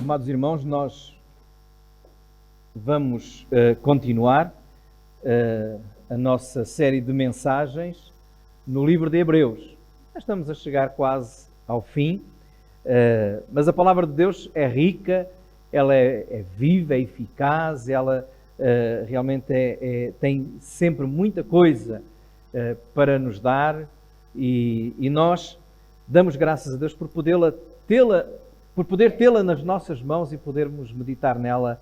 Amados irmãos, nós vamos continuar a nossa série de mensagens no livro de Hebreus. Já estamos a chegar quase ao fim, mas a palavra de Deus é rica, ela é viva, é eficaz, ela realmente tem sempre muita coisa para nos dar e nós damos graças a Deus por poder tê-la nas nossas mãos e podermos meditar nela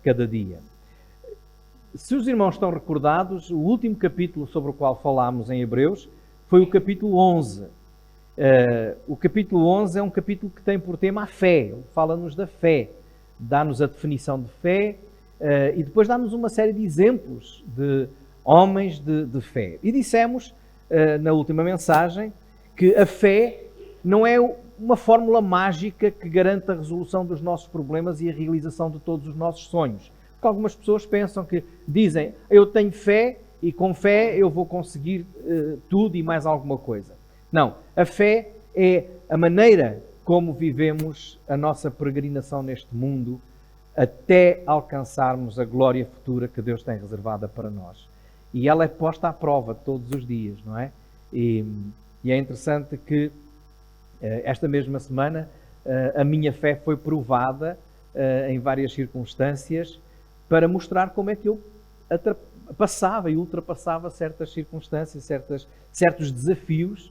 cada dia. Se os irmãos estão recordados, o último capítulo sobre o qual falámos em Hebreus foi o capítulo 11. O capítulo 11 é um capítulo que tem por tema a fé. Ele fala-nos da fé, dá-nos a definição de fé e depois dá-nos uma série de exemplos de homens de fé. E dissemos na última mensagem que a fé não é uma fórmula mágica que garanta a resolução dos nossos problemas e a realização de todos os nossos sonhos. Porque algumas pessoas pensam que dizem, eu tenho fé e com fé eu vou conseguir tudo e mais alguma coisa. Não, a fé é a maneira como vivemos a nossa peregrinação neste mundo até alcançarmos a glória futura que Deus tem reservada para nós. E ela é posta à prova todos os dias, não é? E é interessante que esta mesma semana a minha fé foi provada em várias circunstâncias para mostrar como é que eu passava e ultrapassava certas circunstâncias, certos desafios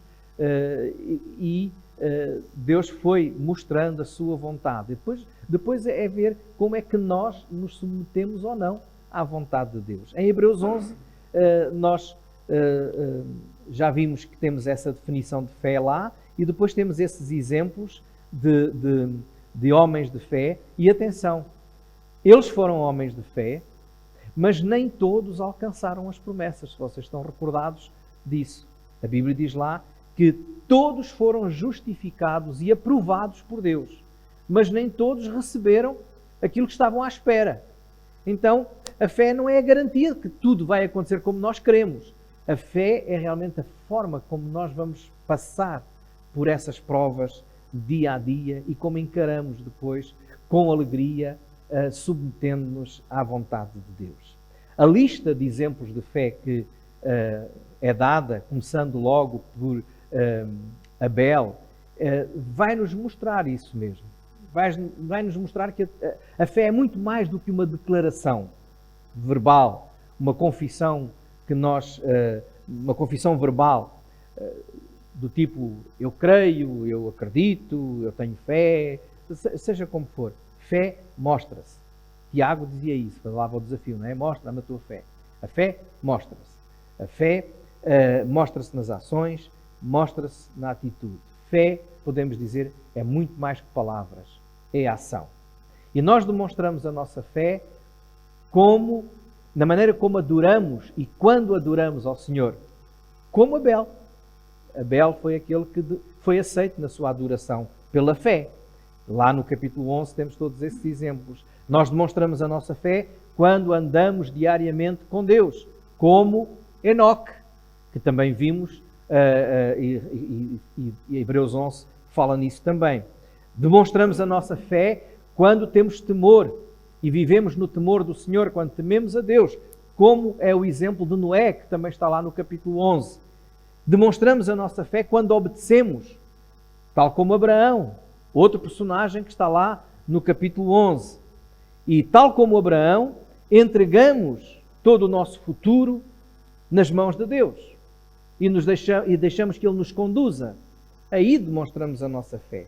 e Deus foi mostrando a sua vontade. Depois é ver como é que nós nos submetemos ou não à vontade de Deus. Em Hebreus 11 nós já vimos que temos essa definição de fé lá e depois temos esses exemplos de homens de fé. E atenção, eles foram homens de fé, mas nem todos alcançaram as promessas, se vocês estão recordados disso. A Bíblia diz lá que todos foram justificados e aprovados por Deus, mas nem todos receberam aquilo que estavam à espera. Então, a fé não é a garantia de que tudo vai acontecer como nós queremos. A fé é realmente a forma como nós vamos passar por essas provas dia a dia e como encaramos depois com alegria, submetendo-nos à vontade de Deus. A lista de exemplos de fé que é dada, começando logo por Abel, vai-nos mostrar isso mesmo. Vai-nos mostrar que a fé é muito mais do que uma declaração verbal, uma confissão uma confissão verbal do tipo, eu creio, eu acredito, eu tenho fé, seja como for. Fé mostra-se. Tiago dizia isso, falava o desafio, não é? Mostra-me a tua fé. A fé mostra-se. A fé mostra-se nas ações, mostra-se na atitude. Fé, podemos dizer, é muito mais que palavras, é ação. E nós demonstramos a nossa fé na maneira como adoramos e quando adoramos ao Senhor, como Abel. Abel foi aquele que foi aceito na sua adoração pela fé. Lá no capítulo 11 temos todos esses exemplos. Nós demonstramos a nossa fé quando andamos diariamente com Deus, como Enoque, que também vimos, e Hebreus 11 fala nisso também. Demonstramos a nossa fé quando temos temor e vivemos no temor do Senhor, quando tememos a Deus, como é o exemplo de Noé, que também está lá no capítulo 11. Demonstramos a nossa fé quando obedecemos, tal como Abraão, outro personagem que está lá no capítulo 11. E tal como Abraão, entregamos todo o nosso futuro nas mãos de Deus e deixamos que Ele nos conduza. Aí demonstramos a nossa fé.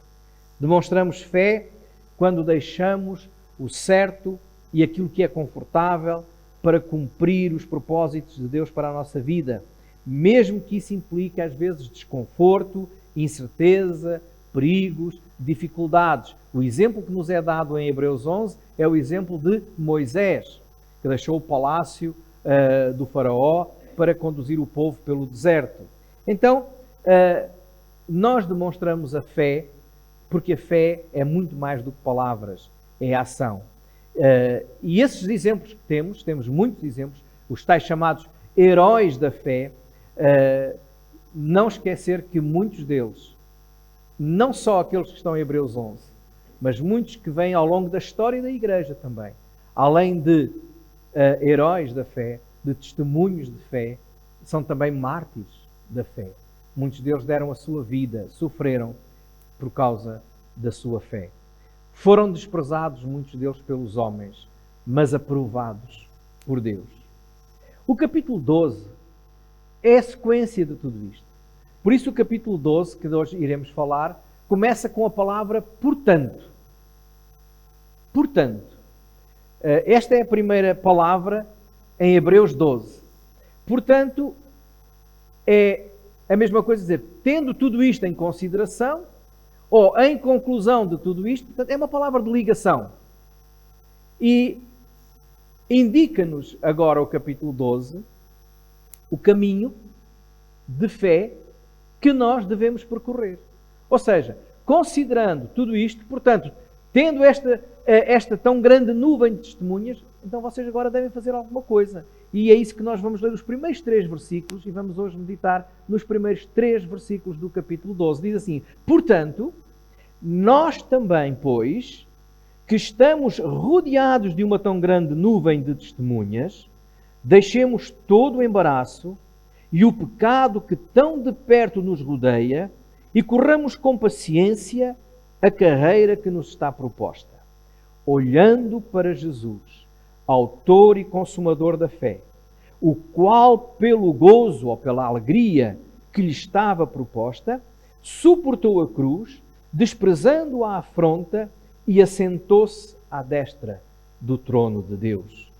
Demonstramos fé quando deixamos o certo e aquilo que é confortável para cumprir os propósitos de Deus para a nossa vida, mesmo que isso implique às vezes desconforto, incerteza, perigos, dificuldades. O exemplo que nos é dado em Hebreus 11 é o exemplo de Moisés, que deixou o palácio do faraó para conduzir o povo pelo deserto. Então, nós demonstramos a fé, porque a fé é muito mais do que palavras, é ação. E esses exemplos que temos muitos exemplos, os tais chamados heróis da fé, não esquecer que muitos deles, não só aqueles que estão em Hebreus 11, mas muitos que vêm ao longo da história da Igreja também. Além de heróis da fé, de testemunhos de fé, são também mártires da fé. Muitos deles deram a sua vida, sofreram por causa da sua fé. Foram desprezados, muitos deles, pelos homens, mas aprovados por Deus. O capítulo 12 é a sequência de tudo isto. Por isso o capítulo 12, que hoje iremos falar, começa com a palavra portanto. Portanto. Esta é a primeira palavra em Hebreus 12. Portanto, é a mesma coisa dizer, tendo tudo isto em consideração, ou em conclusão de tudo isto, portanto, é uma palavra de ligação. E indica-nos agora o capítulo 12, o caminho de fé que nós devemos percorrer. Ou seja, considerando tudo isto, portanto, tendo esta tão grande nuvem de testemunhas, então vocês agora devem fazer alguma coisa. E é isso que nós vamos ler os primeiros 3 versículos, e vamos hoje meditar nos primeiros 3 versículos do capítulo 12. Diz assim: portanto, nós também, pois, que estamos rodeados de uma tão grande nuvem de testemunhas, deixemos todo o embaraço e o pecado que tão de perto nos rodeia e corramos com paciência a carreira que nos está proposta, olhando para Jesus, autor e consumador da fé, o qual, pelo gozo ou pela alegria que lhe estava proposta, suportou a cruz, desprezando a afronta, e assentou-se à destra do trono de Deus.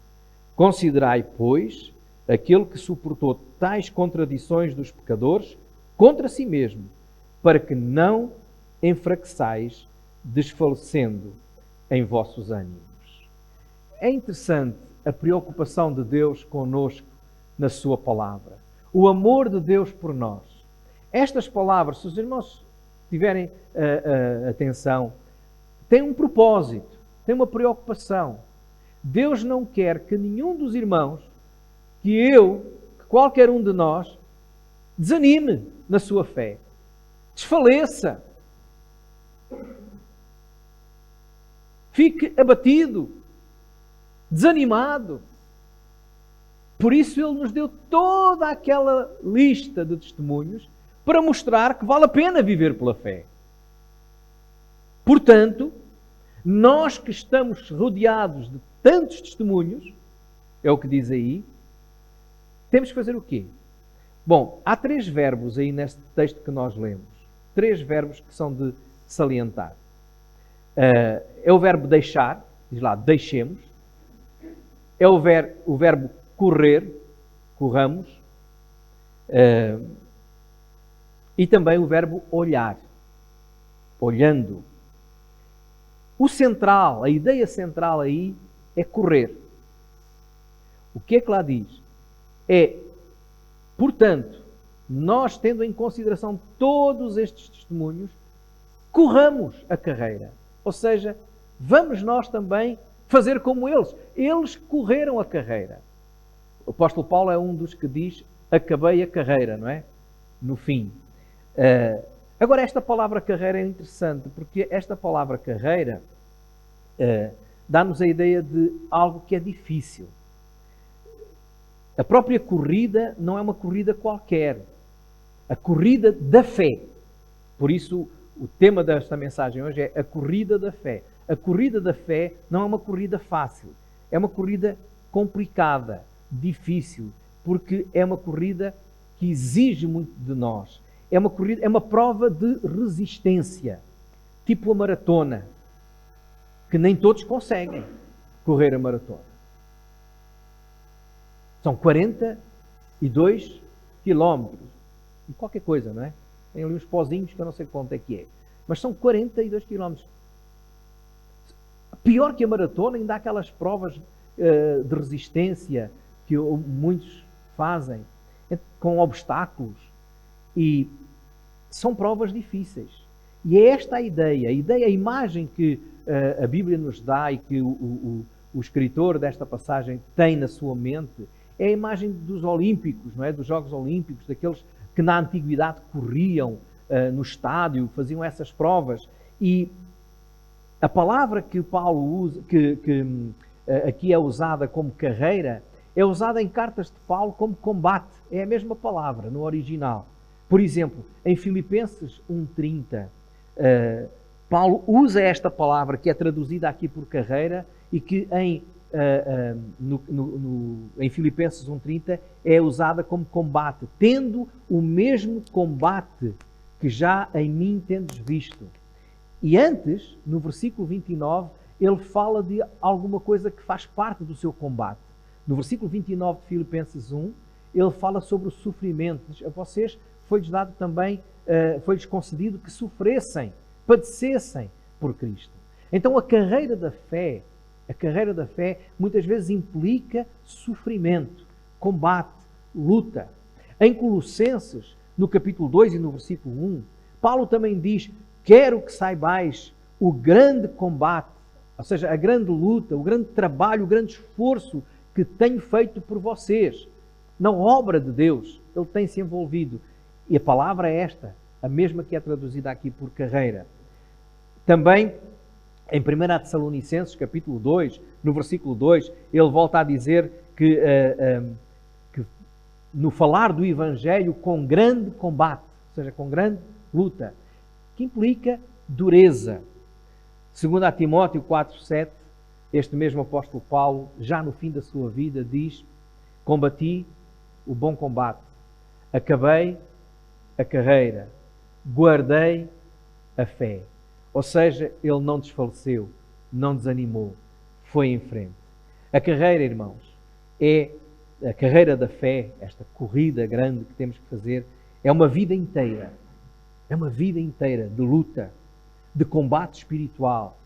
Considerai, pois, aquele que suportou tais contradições dos pecadores contra si mesmo, para que não enfraqueçais, desfalecendo em vossos ânimos. É interessante a preocupação de Deus conosco na sua palavra. O amor de Deus por nós. Estas palavras, se os irmãos tiverem atenção, têm um propósito, têm uma preocupação. Deus não quer que nenhum dos irmãos, que qualquer um de nós, desanime na sua fé, desfaleça, fique abatido, desanimado. Por isso Ele nos deu toda aquela lista de testemunhos para mostrar que vale a pena viver pela fé. Portanto, nós que estamos rodeados de tantos testemunhos, é o que diz aí, temos que fazer o quê? Bom, há 3 verbos aí neste texto que nós lemos. 3 verbos que são de salientar. É o verbo deixar, diz lá, deixemos. É o verbo correr, corramos. E também o verbo olhar, olhando. O central, a ideia central aí é correr. O que é que lá diz? Portanto, nós tendo em consideração todos estes testemunhos, corramos a carreira. Ou seja, vamos nós também fazer como eles. Eles correram a carreira. O apóstolo Paulo é um dos que diz, acabei a carreira, não é? No fim. Agora, esta palavra carreira é interessante, porque esta palavra carreira dá-nos a ideia de algo que é difícil. A própria corrida não é uma corrida qualquer. A corrida da fé. Por isso, o tema desta mensagem hoje é a corrida da fé. A corrida da fé não é uma corrida fácil. É uma corrida complicada, difícil, porque é uma corrida que exige muito de nós. É uma prova de resistência, tipo a maratona, que nem todos conseguem correr a maratona. São 42 quilómetros. E qualquer coisa, não é? Tem ali uns pozinhos que eu não sei quanto é que é. Mas são 42 quilómetros. Pior que a maratona, ainda há aquelas provas de resistência que muitos fazem, com obstáculos. E são provas difíceis. E é esta a ideia, a imagem que a Bíblia nos dá e que o escritor desta passagem tem na sua mente, é a imagem dos Olímpicos, não é? Dos Jogos Olímpicos, daqueles que na antiguidade corriam no estádio, faziam essas provas. E A palavra que Paulo usa, que aqui é usada como carreira, é usada em cartas de Paulo como combate. É a mesma palavra no original. Por exemplo, em Filipenses 1:30, Paulo usa esta palavra que é traduzida aqui por carreira e que em Filipenses 1:30 é usada como combate, tendo o mesmo combate que já em mim tendes visto. E antes, no versículo 29, ele fala de alguma coisa que faz parte do seu combate. No versículo 29 de Filipenses 1, ele fala sobre o sofrimento. Diz, a vocês foi-lhes dado também, foi-lhes concedido que sofressem, padecessem por Cristo. Então a carreira da fé muitas vezes implica sofrimento, combate, luta. Em Colossenses, no capítulo 2 e no versículo 1, Paulo também diz: quero que saibais o grande combate, ou seja, a grande luta, o grande trabalho, o grande esforço que tenho feito por vocês. Na obra de Deus, Ele tem se envolvido. E a palavra é esta, a mesma que é traduzida aqui por carreira. Também, em 1 Tessalonicenses, capítulo 2, no versículo 2, ele volta a dizer que no falar do Evangelho com grande combate, ou seja, com grande luta, que implica dureza. Segundo a Timóteo 4:7, este mesmo apóstolo Paulo, já no fim da sua vida, diz: combati o bom combate, acabei a carreira, guardei a fé. Ou seja, ele não desfaleceu, não desanimou, foi em frente. A carreira, irmãos, é a carreira da fé, esta corrida grande que temos que fazer, é uma vida inteira. É uma vida inteira de luta, de combate espiritual.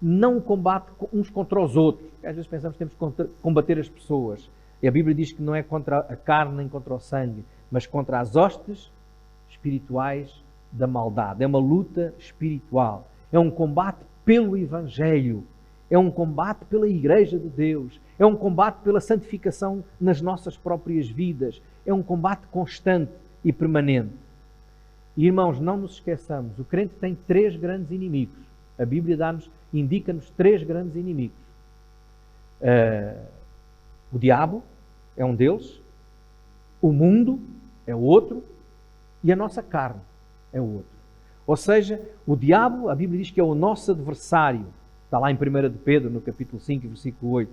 Não um combate uns contra os outros. Às vezes pensamos que temos que combater as pessoas. E a Bíblia diz que não é contra a carne nem contra o sangue, mas contra as hostes espirituais da maldade. É uma luta espiritual. É um combate pelo Evangelho. É um combate pela Igreja de Deus. É um combate pela santificação nas nossas próprias vidas. É um combate constante e permanente. E, irmãos, não nos esqueçamos, o crente tem 3 grandes inimigos. A Bíblia indica-nos 3 grandes inimigos. O diabo é um deles, o mundo é o outro e a nossa carne é o outro. Ou seja, o diabo, a Bíblia diz que é o nosso adversário. Está lá em 1 de Pedro, no capítulo 5, versículo 8.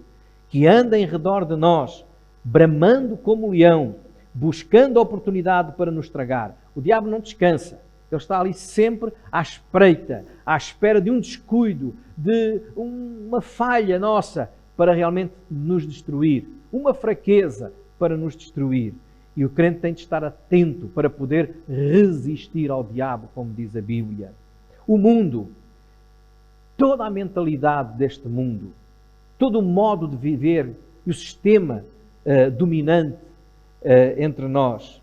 Que anda em redor de nós, bramando como leão, buscando a oportunidade para nos tragar. O diabo não descansa. Ele está ali sempre à espreita, à espera de um descuido, de uma falha nossa para realmente nos destruir. Uma fraqueza para nos destruir. E o crente tem de estar atento para poder resistir ao diabo, como diz a Bíblia. O mundo, toda a mentalidade deste mundo, todo o modo de viver e o sistema dominante entre nós.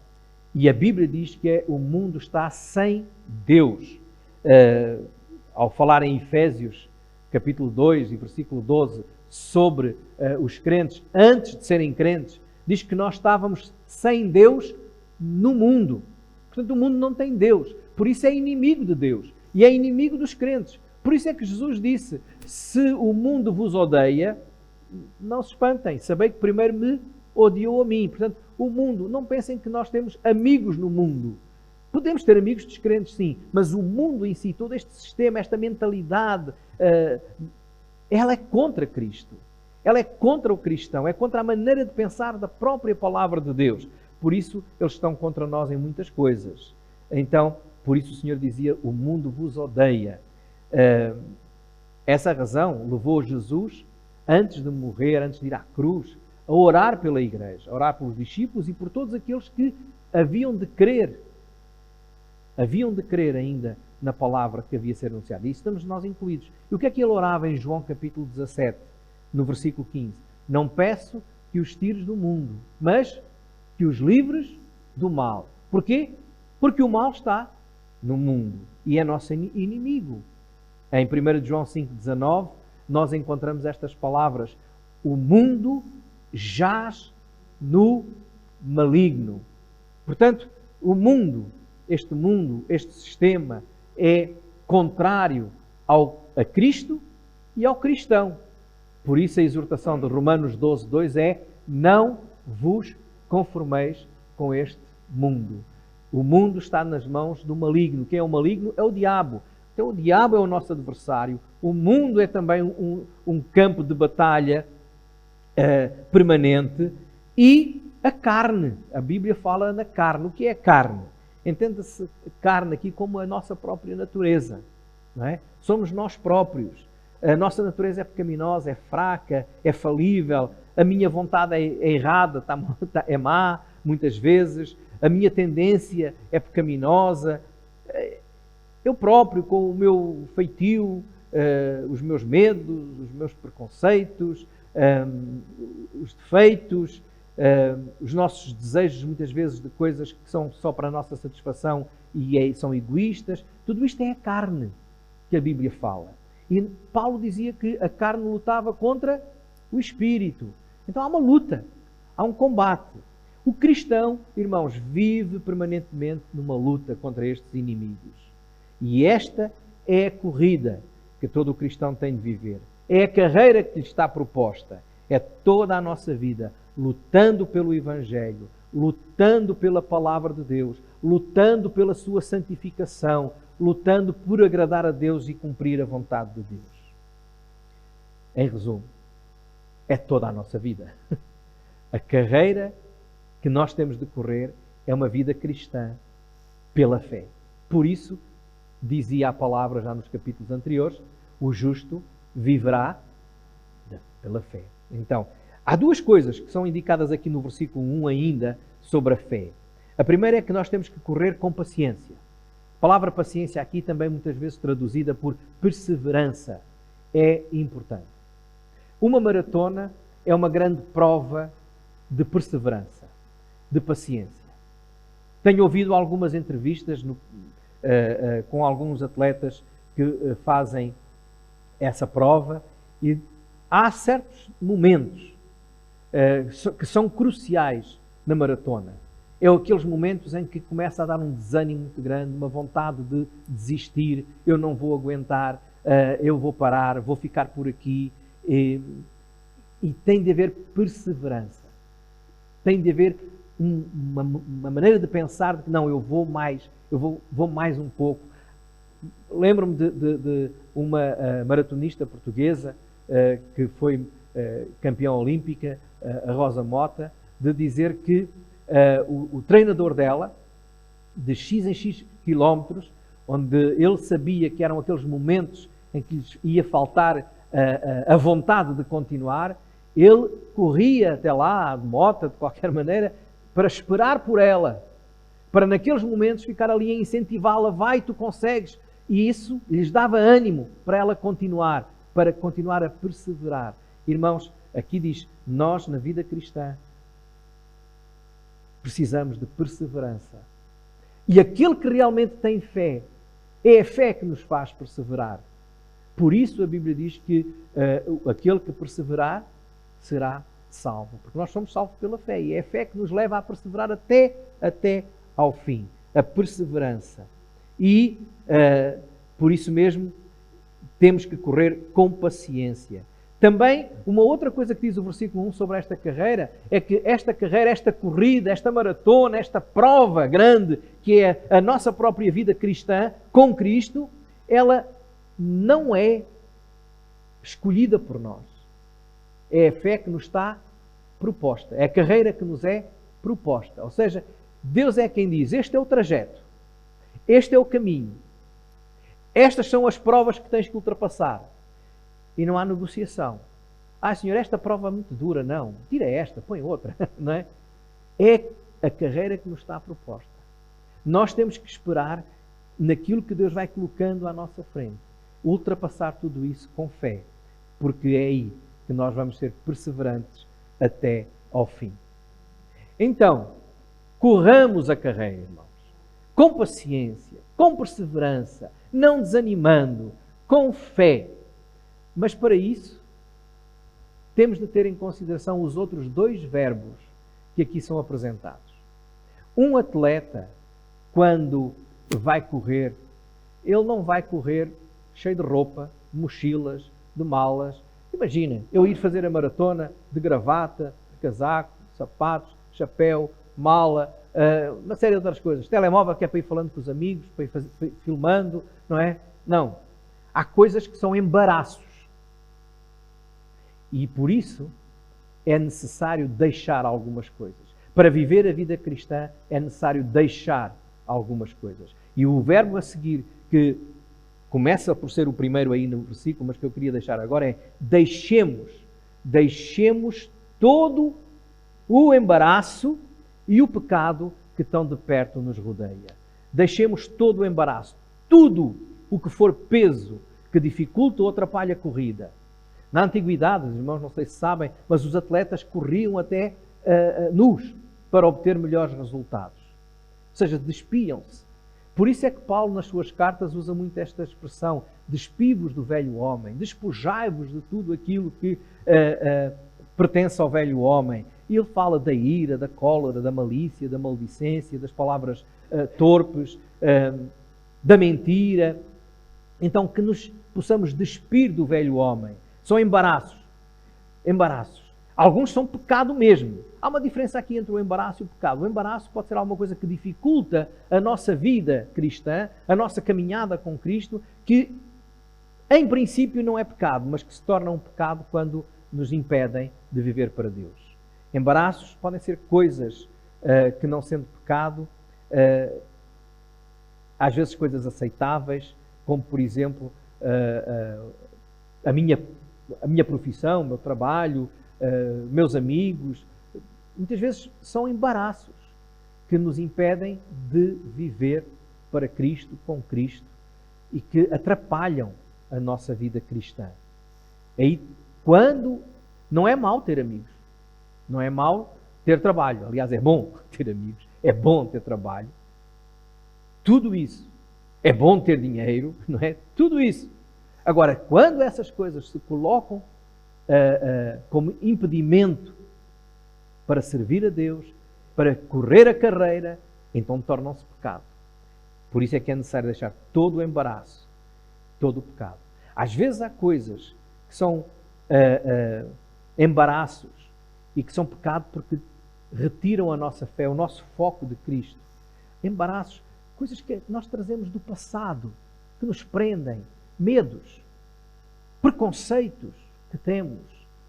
E a Bíblia diz que o mundo está sem Deus. Ao falar em Efésios, capítulo 2 e versículo 12, sobre os crentes, antes de serem crentes, diz que nós estávamos sem Deus no mundo. Portanto, o mundo não tem Deus. Por isso é inimigo de Deus. E é inimigo dos crentes. Por isso é que Jesus disse: se o mundo vos odeia, não se espantem. Sabei que primeiro me odiou a mim. Portanto, o mundo, não pensem que nós temos amigos no mundo. Podemos ter amigos descrentes, sim, mas o mundo em si, todo este sistema, esta mentalidade, ela é contra Cristo. Ela é contra o cristão, é contra a maneira de pensar da própria palavra de Deus. Por isso, eles estão contra nós em muitas coisas. Então, por isso o Senhor dizia: o mundo vos odeia. Essa razão levou Jesus, antes de morrer, antes de ir à cruz, a orar pela igreja, a orar pelos discípulos e por todos aqueles que haviam de crer ainda na palavra que havia de ser anunciada. E estamos nós incluídos. E o que é que ele orava em João capítulo 17, no versículo 15? Não peço que os tires do mundo, mas que os livres do mal. Porquê? Porque o mal está no mundo e é nosso inimigo. Em 1 João 5,19, nós encontramos estas palavras: o mundo jaz no maligno. Portanto, o mundo, este sistema, é contrário ao a Cristo e ao cristão. Por isso a exortação de Romanos 12:2 é: não vos conformeis com este mundo. O mundo está nas mãos do maligno. Quem é o maligno? É o diabo. Então o diabo é o nosso adversário. O mundo é também um campo de batalha permanente. E a carne. A Bíblia fala na carne. O que é carne? Entenda-se carne aqui como a nossa própria natureza. Não é? Somos nós próprios. A nossa natureza é pecaminosa, é fraca, é falível. A minha vontade é errada, é má, muitas vezes. A minha tendência é pecaminosa. Eu próprio, com o meu feitio, os meus medos, os meus preconceitos, os defeitos, os nossos desejos, muitas vezes, de coisas que são só para a nossa satisfação e são egoístas. Tudo isto é a carne que a Bíblia fala. E Paulo dizia que a carne lutava contra o espírito. Então há uma luta, há um combate. O cristão, irmãos, vive permanentemente numa luta contra estes inimigos. E esta é a corrida que todo o cristão tem de viver. É a carreira que lhe está proposta. É toda a nossa vida lutando pelo Evangelho, lutando pela Palavra de Deus, lutando pela sua santificação, lutando por agradar a Deus e cumprir a vontade de Deus. Em resumo, é toda a nossa vida. A carreira que nós temos de correr é uma vida cristã pela fé. Por isso, dizia a palavra já nos capítulos anteriores, o justo viverá pela fé. Então, há duas coisas que são indicadas aqui no versículo 1 ainda sobre a fé. A primeira é que nós temos que correr com paciência. A palavra paciência aqui também muitas vezes traduzida por perseverança é importante. Uma maratona é uma grande prova de perseverança, de paciência. Tenho ouvido algumas entrevistas com alguns atletas que fazem essa prova e há certos momentos que são cruciais na maratona. É aqueles momentos em que começa a dar um desânimo muito grande, uma vontade de desistir, eu não vou aguentar, eu vou parar, vou ficar por aqui. E tem de haver perseverança. Tem de haver uma maneira de pensar de que não, eu vou mais um pouco. Lembro-me de uma maratonista portuguesa que foi campeã olímpica, a Rosa Mota, de dizer que o treinador dela, de X em X quilómetros, onde ele sabia que eram aqueles momentos em que lhes ia faltar a vontade de continuar, ele corria até lá, de moto, de qualquer maneira, para esperar por ela, para naqueles momentos ficar ali a incentivá-la, vai, tu consegues. E isso lhes dava ânimo para ela continuar, para continuar a perseverar. Irmãos, aqui diz, nós na vida cristã precisamos de perseverança. E aquele que realmente tem fé, é a fé que nos faz perseverar. Por isso a Bíblia diz que aquele que perseverar será salvo. Porque nós somos salvos pela fé. E é a fé que nos leva a perseverar até ao fim. A perseverança. E por isso mesmo temos que correr com paciência. Também, uma outra coisa que diz o versículo 1 sobre esta carreira é que esta carreira, esta corrida, esta maratona, esta prova grande que é a nossa própria vida cristã com Cristo, ela não é escolhida por nós. É a fé que nos está proposta. É a carreira que nos é proposta. Ou seja, Deus é quem diz, este é o trajeto, este é o caminho, estas são as provas que tens que ultrapassar. E não há negociação. Senhor, esta prova é muito dura. Não, tira esta, põe outra. Não é? É a carreira que nos está proposta. Nós temos que esperar naquilo que Deus vai colocando à nossa frente. Ultrapassar tudo isso com fé. Porque é aí que nós vamos ser perseverantes até ao fim. Então, corramos a carreira, irmãos. Com paciência, com perseverança, não desanimando, com fé. Mas para isso, temos de ter em consideração os outros dois verbos que aqui são apresentados. Um atleta, quando vai correr, ele não vai correr cheio de roupa, de mochilas, de malas. Imagina, eu ir fazer a maratona de gravata, de casaco, sapatos, chapéu, mala, uma série de outras coisas. Telemóvel que é para ir falando com os amigos, para ir filmando, não é? Não. Há coisas que são embaraços. E por isso é necessário deixar algumas coisas. Para viver a vida cristã é necessário deixar algumas coisas. E o verbo a seguir, que começa por ser o primeiro aí no versículo, mas que eu queria deixar agora é deixemos todo o embaraço e o pecado que tão de perto nos rodeia. Deixemos todo o embaraço, tudo o que for peso que dificulta ou atrapalha a corrida. Na antiguidade, os irmãos não sei se sabem, mas os atletas corriam até nus para obter melhores resultados. Ou seja, despiam-se. Por isso é que Paulo, nas suas cartas, usa muito esta expressão: despivo-vos do velho homem, despojai-vos de tudo aquilo que pertence ao velho homem. E ele fala da ira, da cólera, da malícia, da maldicência, das palavras torpes, da mentira. Então, que nos possamos despir do velho homem. São embaraços. Embaraços. Alguns são pecado mesmo. Há uma diferença aqui entre o embaraço e o pecado. O embaraço pode ser alguma coisa que dificulta a nossa vida cristã, a nossa caminhada com Cristo, que em princípio não é pecado, mas que se torna um pecado quando nos impedem de viver para Deus. Embaraços podem ser coisas que, não sendo pecado, às vezes coisas aceitáveis, como por exemplo a minha profissão, o meu trabalho, meus amigos. Muitas vezes são embaraços que nos impedem de viver para Cristo, com Cristo, e que atrapalham a nossa vida cristã. Aí, quando não é mau ter amigos, não é mau ter trabalho. Aliás, é bom ter amigos, é bom ter trabalho. Tudo isso. É bom ter dinheiro, não é? Tudo isso. Agora, quando essas coisas se colocam como impedimento para servir a Deus, para correr a carreira, então tornam-se pecado. Por isso é que é necessário deixar todo o embaraço, todo o pecado. Às vezes há coisas que são embaraços e que são pecado porque retiram a nossa fé, o nosso foco de Cristo. Embaraços, coisas que nós trazemos do passado, que nos prendem, medos, preconceitos que temos,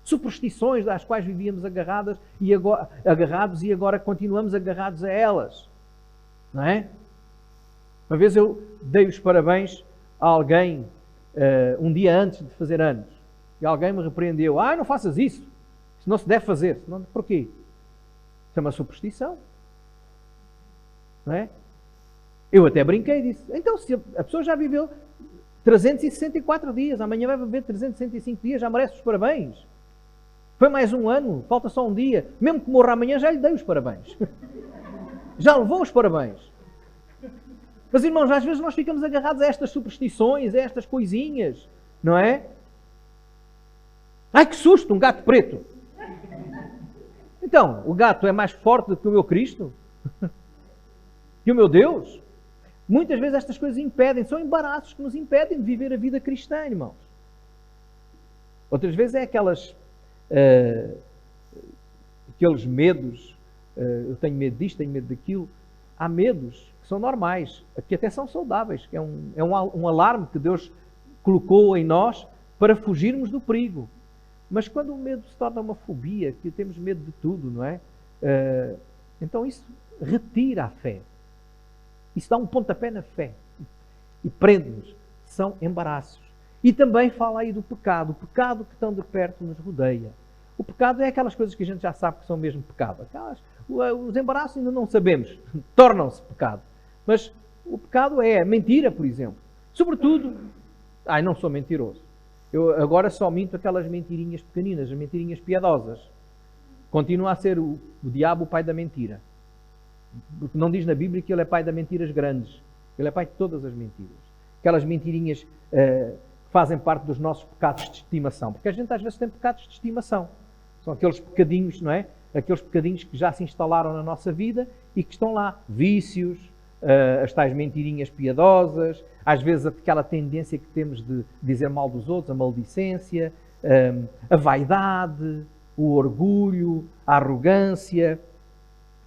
superstições às quais vivíamos agarrados e agora continuamos agarrados a elas. Não é? Uma vez eu dei os parabéns a alguém um dia antes de fazer anos. E alguém me repreendeu. Não faças isso. Isso não se deve fazer. Porquê? Isso é uma superstição. Não é? Eu até brinquei e disse. Então, se a pessoa já viveu 364 dias, amanhã vai viver 365 dias, já merece os parabéns. Foi mais um ano, falta só um dia. Mesmo que morra amanhã, já lhe dei os parabéns. Já levou os parabéns. Mas, irmãos, às vezes nós ficamos agarrados a estas superstições, a estas coisinhas, não é? Ai, que susto, um gato preto. Então, o gato é mais forte do que o meu Cristo? Que o meu Deus? Muitas vezes estas coisas impedem, são embaraços que nos impedem de viver a vida cristã, irmãos. Outras vezes é aqueles medos, eu tenho medo disto, tenho medo daquilo. Há medos que são normais, que até são saudáveis, que é um alarme que Deus colocou em nós para fugirmos do perigo. Mas quando o medo se torna uma fobia, que temos medo de tudo, não é? Então isso retira a fé. Isso dá um pontapé na fé e prende-nos. São embaraços. E também fala aí do pecado. O pecado que tão de perto nos rodeia. O pecado é aquelas coisas que a gente já sabe que são mesmo pecado. Os embaraços ainda não sabemos. Tornam-se pecado. Mas o pecado é a mentira, por exemplo. Sobretudo, não sou mentiroso. Eu agora só minto aquelas mentirinhas pequeninas, as mentirinhas piedosas. Continua a ser o diabo o pai da mentira. Porque não diz na Bíblia que ele é pai das mentiras grandes. Ele é pai de todas as mentiras. Aquelas mentirinhas que fazem parte dos nossos pecados de estimação. Porque a gente às vezes tem pecados de estimação. São aqueles pecadinhos, não é? Aqueles pecadinhos que já se instalaram na nossa vida e que estão lá. Vícios, as tais mentirinhas piadosas, às vezes aquela tendência que temos de dizer mal dos outros, a maldicência, a vaidade, o orgulho, a arrogância.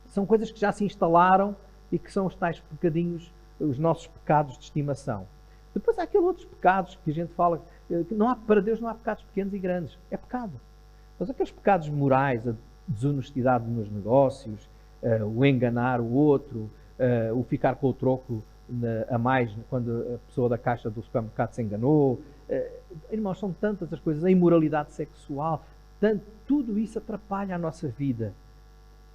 São coisas que já se instalaram e que são os tais pecadinhos, os nossos pecados de estimação. Depois há aqueles outros pecados que a gente fala, que para Deus não há pecados pequenos e grandes, é pecado. Mas aqueles pecados morais, a desonestidade nos negócios, o enganar o outro, o ficar com o troco a mais quando a pessoa da caixa do supermercado se enganou. Irmãos, são tantas as coisas, a imoralidade sexual, tudo isso atrapalha a nossa vida,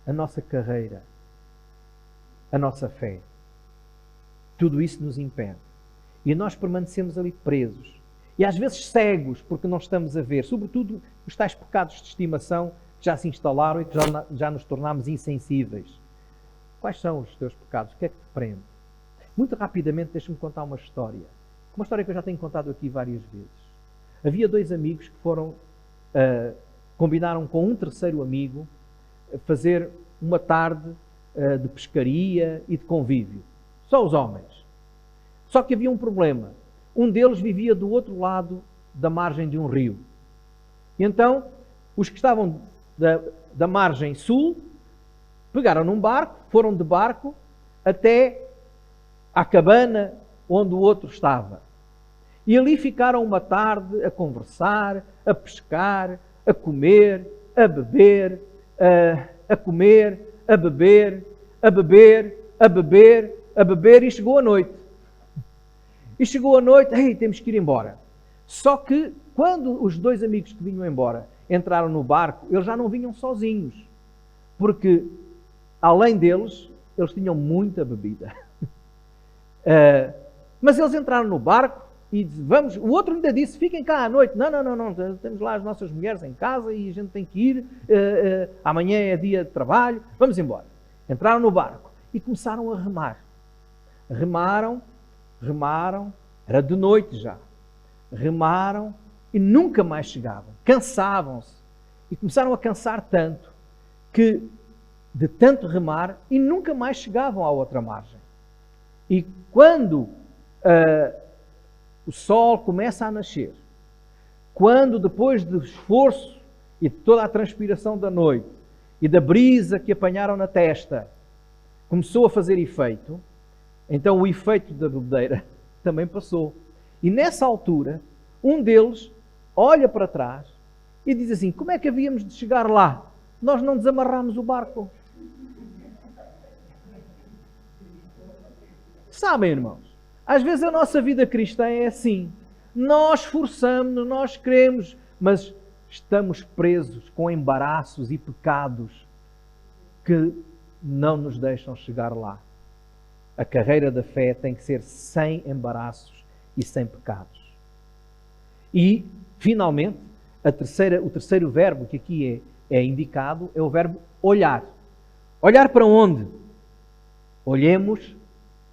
a nossa carreira, a nossa fé. Tudo isso nos impede. E nós permanecemos ali presos. E às vezes cegos, porque não estamos a ver. Sobretudo os tais pecados de estimação que já se instalaram e que já nos tornámos insensíveis. Quais são os teus pecados? O que é que te prende? Muito rapidamente, deixa-me contar uma história. Uma história que eu já tenho contado aqui várias vezes. Havia dois amigos que combinaram com um terceiro amigo fazer uma tarde de pescaria e de convívio. Só os homens. Só que havia um problema. Um deles vivia do outro lado da margem de um rio. E então, os que estavam da margem sul pegaram num barco, foram de barco até à cabana onde o outro estava. E ali ficaram uma tarde a conversar, a pescar, a comer, a beber, a comer, a beber, a beber, a beber, a beber, e chegou a noite. E chegou a noite, temos que ir embora. Só que quando os dois amigos que vinham embora entraram no barco, eles já não vinham sozinhos. Porque, além deles, eles tinham muita bebida. Mas eles entraram no barco e vamos. O outro ainda disse, fiquem cá à noite. Não, temos lá as nossas mulheres em casa e a gente tem que ir. Amanhã é dia de trabalho, vamos embora. Entraram no barco e começaram a remar. Remaram, era de noite já. Remaram e nunca mais chegavam. Cansavam-se. E começaram a cansar tanto que, de tanto remar, e nunca mais chegavam à outra margem. E quando o sol começa a nascer, quando depois do esforço e de toda a transpiração da noite e da brisa que apanharam na testa, começou a fazer efeito, então o efeito da bebedeira também passou. E nessa altura, um deles olha para trás e diz assim, como é que havíamos de chegar lá? Nós não desamarramos o barco. Sabem, irmãos, às vezes a nossa vida cristã é assim. Nós esforçamos-nos, nós queremos, mas estamos presos com embaraços e pecados que não nos deixam chegar lá. A carreira da fé tem que ser sem embaraços e sem pecados. E, finalmente, o terceiro verbo que aqui é indicado é o verbo olhar. Olhar para onde? Olhemos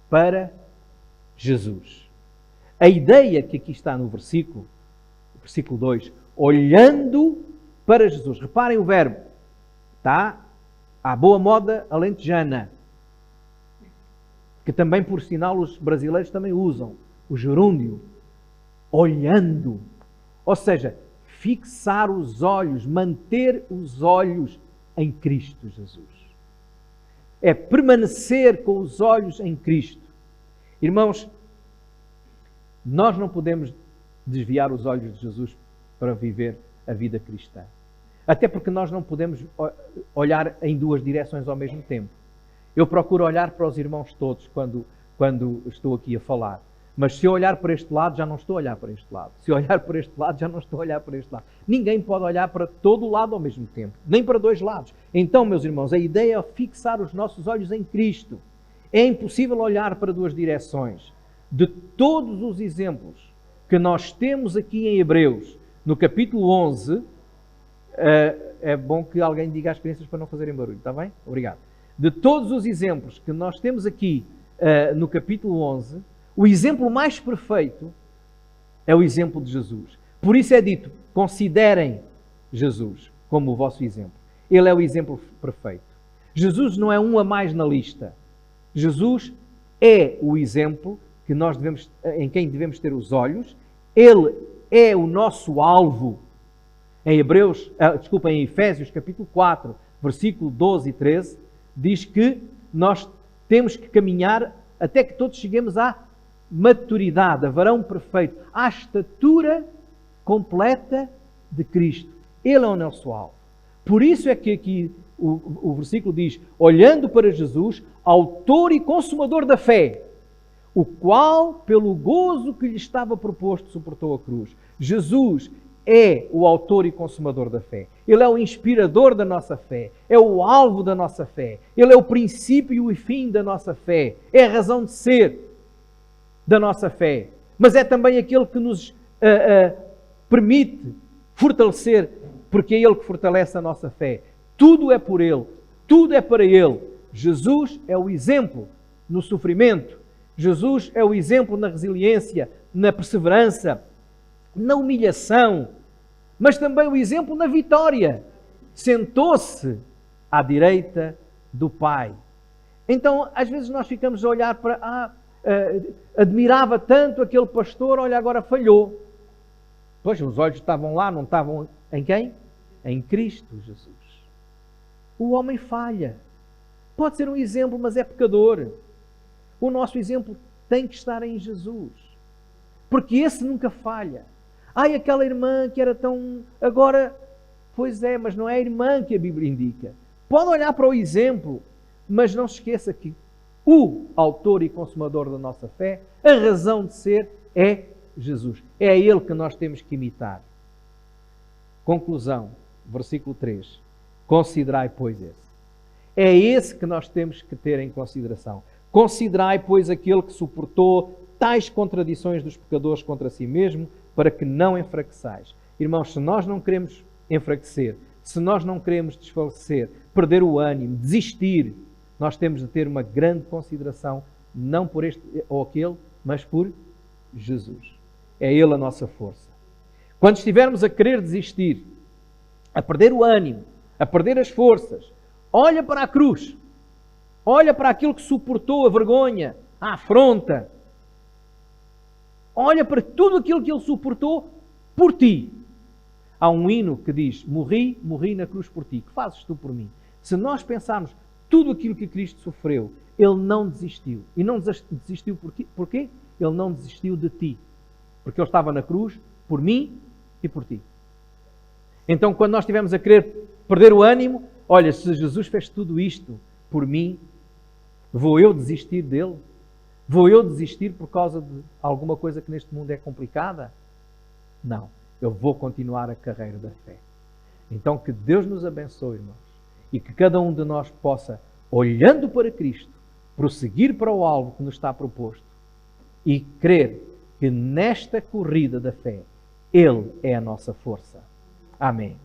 para Jesus. A ideia que aqui está no versículo 2, olhando para Jesus. Reparem o verbo. Está à boa moda alentejana, que também, por sinal, os brasileiros também usam. O gerúndio. Olhando. Ou seja, fixar os olhos, manter os olhos em Cristo Jesus. É permanecer com os olhos em Cristo. Irmãos, nós não podemos desviar os olhos de Jesus para viver a vida cristã. Até porque nós não podemos olhar em duas direções ao mesmo tempo. Eu procuro olhar para os irmãos todos quando estou aqui a falar. Mas se eu olhar para este lado, já não estou a olhar para este lado. Se eu olhar para este lado, já não estou a olhar para este lado. Ninguém pode olhar para todo lado ao mesmo tempo, nem para dois lados. Então, meus irmãos, a ideia é fixar os nossos olhos em Cristo. É impossível olhar para duas direções. De todos os exemplos que nós temos aqui em Hebreus, no capítulo 11, é bom que alguém diga as crianças para não fazerem barulho, está bem? Obrigado. De todos os exemplos que nós temos aqui no capítulo 11, o exemplo mais perfeito é o exemplo de Jesus. Por isso é dito, considerem Jesus como o vosso exemplo. Ele é o exemplo perfeito. Jesus não é um a mais na lista. Jesus é o exemplo que em quem devemos ter os olhos. Ele é o nosso alvo. Em Efésios capítulo 4, versículo 12 e 13, diz que nós temos que caminhar até que todos cheguemos à maturidade, a varão perfeito, à estatura completa de Cristo. Ele é o nosso alvo. Por isso é que aqui o versículo diz: olhando para Jesus, autor e consumador da fé, o qual, pelo gozo que lhe estava proposto, suportou a cruz. Jesus é o autor e consumador da fé. Ele é o inspirador da nossa fé. É o alvo da nossa fé. Ele é o princípio e o fim da nossa fé. É a razão de ser da nossa fé. Mas é também aquele que nos permite fortalecer, porque é Ele que fortalece a nossa fé. Tudo é por Ele. Tudo é para Ele. Jesus é o exemplo no sofrimento. Jesus é o exemplo na resiliência, na perseverança, na humilhação, mas também o exemplo na vitória. Sentou-se à direita do Pai. Então, às vezes nós ficamos a olhar para... admirava tanto aquele pastor, olha, agora falhou. Pois, os olhos estavam lá, não estavam em quem? Em Cristo Jesus. O homem falha. Pode ser um exemplo, mas é pecador. O nosso exemplo tem que estar em Jesus. Porque esse nunca falha. Ai, aquela irmã que era tão... Agora, pois é, mas não é a irmã que a Bíblia indica. Pode olhar para o exemplo, mas não se esqueça que o autor e consumador da nossa fé, a razão de ser, é Jesus. É a Ele que nós temos que imitar. Conclusão, versículo 3. Considerai, pois, esse. É esse que nós temos que ter em consideração. Considerai, pois, aquele que suportou tais contradições dos pecadores contra si mesmo, para que não enfraqueçais. Irmãos, se nós não queremos enfraquecer, se nós não queremos desfalecer, perder o ânimo, desistir, nós temos de ter uma grande consideração, não por este ou aquele, mas por Jesus. É Ele a nossa força. Quando estivermos a querer desistir, a perder o ânimo, a perder as forças, olha para a cruz. Olha para aquilo que suportou a vergonha, a afronta. Olha para tudo aquilo que Ele suportou por ti. Há um hino que diz: morri na cruz por ti. Que fazes tu por mim? Se nós pensarmos tudo aquilo que Cristo sofreu, Ele não desistiu. E não desistiu porquê? Ele não desistiu de ti. Porque Ele estava na cruz por mim e por ti. Então, quando nós estivermos a querer perder o ânimo, olha, se Jesus fez tudo isto por mim, vou eu desistir dele? Vou eu desistir por causa de alguma coisa que neste mundo é complicada? Não. Eu vou continuar a carreira da fé. Então, que Deus nos abençoe, irmãos. E que cada um de nós possa, olhando para Cristo, prosseguir para o alvo que nos está proposto e crer que nesta corrida da fé, Ele é a nossa força. Amém.